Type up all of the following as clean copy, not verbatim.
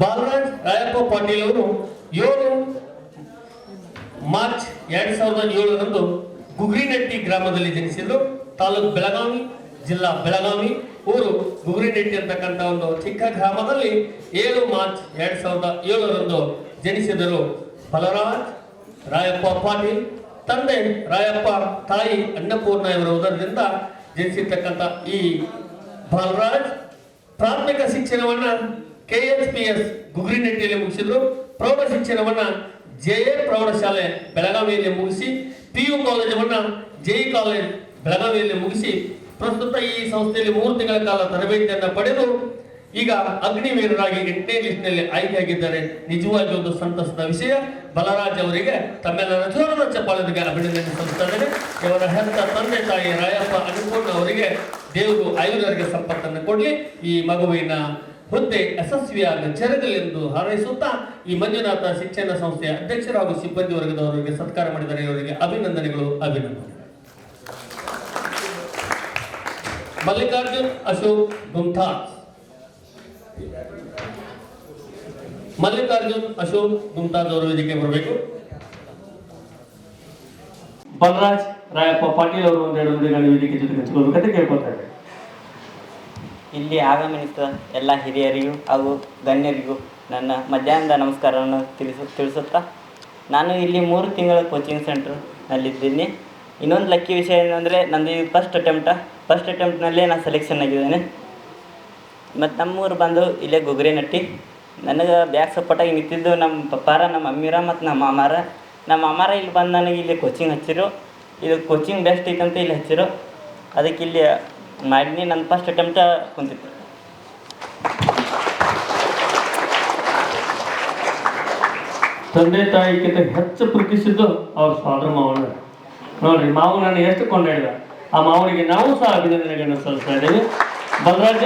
ಬಾಲರಾಜ್ ರಾಯಪ್ಪ ಪಾಟೀಲ್ ಅವರು 7 ಮಾರ್ಚ್ 2007ರಂದು ಗುಗ್ರಿನೆಟ್ಟಿ ಗ್ರಾಮದಲ್ಲಿ ಜನಿಸಿದರು. ತಾಲೂಕು ಬೆಳಗಾವಿ, ಜಿಲ್ಲಾ ಬೆಳಗಾವಿ, ಊರು ಗುಗ್ರಿನೆಟ್ಟಿ ಅಂತಕ್ಕಂಥ ಒಂದು ಚಿಕ್ಕ ಗ್ರಾಮದಲ್ಲಿ 7 ಮಾರ್ಚ್ 2007ರಂದು ಜನಿಸಿದರು. ಬಾಲರಾಜ್ ರಾಯಪ್ಪ ಪಾಟೀಲ್ ತಂದೆ ರಾಯಪ್ಪ, ತಾಯಿ ಅನ್ನಪೂರ್ಣ ಇವರ ಉದರದಿಂದ ಜನಿಸಿರ್ತಕ್ಕಂಥ ಈ ಬಾಲರಾಜ್ ಪ್ರಾಥಮಿಕ ಶಿಕ್ಷಣವನ್ನ KSPS ಗುಗ್ರಿನೆಟ್ಟಿಯಲ್ಲಿ ಮುಗಿಸಿದ್ರು. ಪ್ರೌಢ ಶಿಕ್ಷಣವನ್ನ JA ಪ್ರೌಢಶಾಲೆ ಬೆಳಗಾವಿಯಲ್ಲಿ ಮುಗಿಸಿ PU ಕಾಲೇಜವನ್ನ JE ಕಾಲೇಜ್ ಬೆಳಗಾವಿಯಲ್ಲಿ ಮುಗಿಸಿ ಪ್ರಸ್ತುತ ಈ ಸಂಸ್ಥೆಯಲ್ಲಿ 3 ತಿಂಗಳ ಕಾಲ ತರಬೇತಿಯನ್ನು ಪಡೆದು ಈಗ ಅಗ್ನಿವೀರರಾಗಿ 8ನೇ ಲಿಸ್ಟ್ನಲ್ಲಿ ಆಯ್ಕೆಯಾಗಿದ್ದಾರೆ. ನಿಜವಾಗಿ ಒಂದು ಸಂತಸದ ವಿಷಯ. ಬಾಲರಾಜ್ ಅವರಿಗೆ ತಮ್ಮೆಲ್ಲರ ಜೋರದ ಚಪ್ಪಾಳೆಗೆ ಅಭಿನಂದನೆ ಸಲ್ಲಿಸ್ತಾ ಇದ್ದೇನೆ. ಇವರ ಹೆತ್ತ ತಂದೆ ತಾಯಿ ರಾಯಪ್ಪ ಅನ್ನಪೂರ್ಣ ಅವರಿಗೆ ದೇವರು ಆಯುರ್ವೇದ ಸಂಪತ್ತನ್ನು ಕೊಡಲಿ, ಈ ಮಗುವಿನ ಹುದ್ದೆ ಯಶಸ್ವಿಯಾಗಿ ಜರಗಲೆಂದು ಹಾರೈಸುತ್ತಾ ಈ ಮಂಜುನಾಥ ಶಿಕ್ಷಣ ಸಂಸ್ಥೆಯ ಅಧ್ಯಕ್ಷರು ಹಾಗೂ ಸಿಬ್ಬಂದಿ ವರ್ಗದವರಿಗೆ ಸತ್ಕಾರ ಮಾಡಿದ್ದಾರೆ. ಇವರಿಗೆ ಅಭಿನಂದನೆಗಳು. ಮಲ್ಲಿಕಾರ್ಜುನ್ ಅಶೋಕ್ ಗುಮ್ತಾಜ್. ಮಲ್ಲಿಕಾರ್ಜುನ್ ಅಶೋಕ್ ಗುಮ್ತಾಜ್ ಅವರು ವೇದಿಕೆ ಬರಬೇಕು. ಬಾಲರಾಜ್ ರಾಯಪ್ಪ ಪಾಟೀಲ್ ಅವರು ಒಂದೆರಡು ನುಡಿಗಳ ವೇದಿಕೆ ಜೊತೆ ಹಂಚಿಕೊಳ್ಬೇಕಂತ ಕೇಳ್ಕೊಳ್ತಾ ಇದ್ದಾರೆ. ಇಲ್ಲಿ ಆಗಮನಿಸಿದ ಎಲ್ಲ ಹಿರಿಯರಿಗೂ ಹಾಗೂ ಗಣ್ಯರಿಗೂ ನನ್ನ ಮಧ್ಯಾಹ್ನದ ನಮಸ್ಕಾರವನ್ನು ತಿಳಿಸುತ್ತಾ ನಾನು ಇಲ್ಲಿ 3 ತಿಂಗಳ ಕೋಚಿಂಗ್ ಸೆಂಟ್ರ್ನಲ್ಲಿದ್ದೀನಿ. ಇನ್ನೊಂದು ಲಕ್ಕಿ ವಿಷಯ ಏನಂದರೆ ನಂದು ಫಸ್ಟ್ ಅಟೆಂಪ್ಟ್ನಲ್ಲೇ ನಾನು ಸೆಲೆಕ್ಷನ್ ಆಗಿದ್ದೇನೆ. ಮತ್ತು ನಮ್ಮೂರು ಬಂದು ಇಲ್ಲೇ ಗುಗ್ರಿನೆಟ್ಟಿ. ನನಗೆ ಬ್ಯಾಕ್ ಸಪೋರ್ಟಾಗಿ ನಿಂತಿದ್ದು ನಮ್ಮ ಪಪ್ಪಾರ, ನಮ್ಮ ಅಮ್ಮಿರ ಮತ್ತು ನಮ್ಮ ಮಾಮಾರ. ನಮ್ಮ ಮಾಮಾರ ಇಲ್ಲಿ ಬಂದು ನನಗೆ ಇಲ್ಲಿ ಕೋಚಿಂಗ್ ಹಚ್ಚಿರು. ಇದು ಕೋಚಿಂಗ್ ಬೆಸ್ಟ್ ಐತಂತ ಇಲ್ಲಿ ಹಚ್ಚಿರು. ಅದಕ್ಕೆ ಇಲ್ಲಿ ಮಾಡಿನಿ. ನನ್ನ ಫಸ್ಟ್ ಅಟೆಂಪ್ಟ ಕುಂತಿತ್ತು. ತಂದೆ ತಾಯಿಗಿಂತ ಹೆಚ್ಚು ಪ್ರೀತಿಸಿದ್ದು ಅವ್ರ ಸೋದರ ಮಾವನ. ನೋಡ್ರಿ, ಮಾವು ನಾನು ಎಷ್ಟು ಕೊಂಡಾಡಿದ, ಆ ಮಾವನಿಗೆ ನಾವು ಸಹ ಅಭಿನಂದನೆಗಳನ್ನು ಸಲ್ಲಿಸ್ತಾ ಇದ್ದೇವೆ. ಬಾಲರಾಜ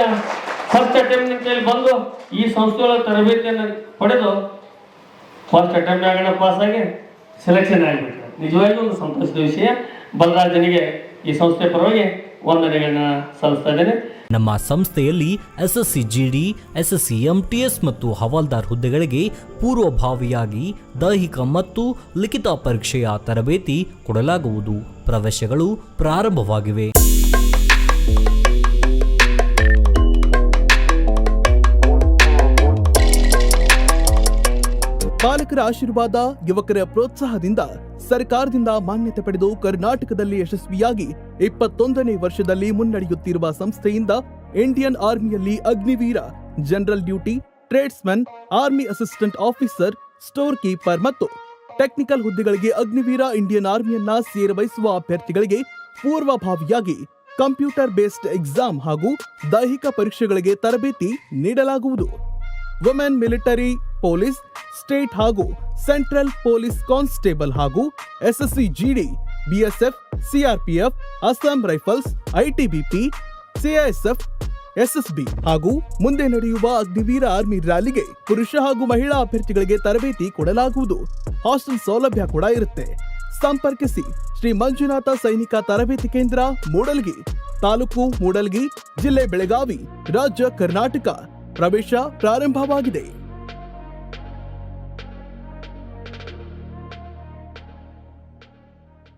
ಫಸ್ಟ್ ಅಟೆಂಪ್ಟ್ ಬಂದು ಈ ಸಂಸ್ಥೆಯೊಳಗೆ ತರಬೇತಿಯನ್ನು ಪಡೆದು ಫಸ್ಟ್ ಅಟೆಂಪ್ಟ್ ಆಗೋಣ ಪಾಸಾಗಿ ಸೆಲೆಕ್ಷನ್ ಆಗಿಬಿಟ್ರೆ ನಿಜವಾಗಿಯೂ ಒಂದು ಸಂತೋಷದ ವಿಷಯ. ಬಾಲರಾಜನಿಗೆ ಈ ಸಂಸ್ಥೆ ಪರವಾಗಿ ವಂದನೆಗಳನ್ನ ಸಲ್ಲಿಸ್ತಾ ಇದ್ದೇನೆ. ನಮ್ಮ ಸಂಸ್ಥೆಯಲ್ಲಿ SSC GD, SSC MTS ಮತ್ತು ಹವಾಲ್ದಾರ್ ಹುದ್ದೆಗಳಿಗೆ ಪೂರ್ವಭಾವಿಯಾಗಿ ದೈಹಿಕ ಮತ್ತು ಲಿಖಿತ ಪರೀಕ್ಷೆಯ ತರಬೇತಿ ಕೊಡಲಾಗುವುದು. ಪ್ರವೇಶಗಳು ಪ್ರಾರಂಭವಾಗಿವೆ. ಪಾಲಕರ ಆಶೀರ್ವಾದ, ಯುವಕರ ಪ್ರೋತ್ಸಾಹದಿಂದ ಸರ್ಕಾರದಿಂದ ಮಾನ್ಯತೆ ಪಡೆದು ಕರ್ನಾಟಕದಲ್ಲಿ ಯಶಸ್ವಿಯಾಗಿ 21ನೇ ವರ್ಷದಲ್ಲಿ ಮುನ್ನಡೆಯುತ್ತಿರುವ ಸಂಸ್ಥೆಯಿಂದ ಇಂಡಿಯನ್ ಆರ್ಮಿಯಲ್ಲಿ Agniveer, general duty, tradesman, army assistant officer, store keeper ಮತ್ತು ಟೆಕ್ನಿಕಲ್ ಹುದ್ದೆಗಳಿಗೆ ಅಗ್ನಿವೀರ ಇಂಡಿಯನ್ ಆರ್ಮಿಯನ್ನ ಸೇರಬಯಸುವ ಅಭ್ಯರ್ಥಿಗಳಿಗೆ ಪೂರ್ವಭಾವಿಯಾಗಿ ಕಂಪ್ಯೂಟರ್ ಬೇಸ್ಡ್ ಎಕ್ಸಾಮ್ ಹಾಗೂ ದೈಹಿಕ ಪರೀಕ್ಷೆಗಳಿಗೆ ತರಬೇತಿ ನೀಡಲಾಗುವುದು. ವುಮೆನ್ ಮಿಲಿಟರಿ, ಪೊಲೀಸ್, ಸ್ಟೇಟ್ ಹಾಗೂ ಸೆಂಟ್ರಲ್ ಪೊಲೀಸ್ ಕಾನ್ಸ್ಟೇಬಲ್ ಹಾಗೂ SSC GD, BSF, CRPF, Assam rifles, ITBP, CISF, SSB ಹಾಗೂ ಮುಂದೆ ನಡೆಯುವ ಅಗ್ನಿವೀರ ಆರ್ಮಿ ರ್ಯಾಲಿಗೆ ಪುರುಷ ಹಾಗೂ ಮಹಿಳಾ ಅಭ್ಯರ್ಥಿಗಳಿಗೆ ತರಬೇತಿ ಕೊಡಲಾಗುವುದು. ಹಾಸ್ಟೆಲ್ ಸೌಲಭ್ಯ ಕೂಡ ಇರುತ್ತೆ. ಸಂಪರ್ಕಿಸಿ ಶ್ರೀ ಮಂಜುನಾಥ ಸೈನಿಕ ತರಬೇತಿ ಕೇಂದ್ರ, ಮೂಡಲ್ಗಿ, ತಾಲೂಕು ಮೂಡಲ್ಗಿ, ಜಿಲ್ಲೆ ಬೆಳಗಾವಿ, ರಾಜ್ಯ ಕರ್ನಾಟಕ. ಪ್ರವೇಶ ಪ್ರಾರಂಭವಾಗಿದೆ.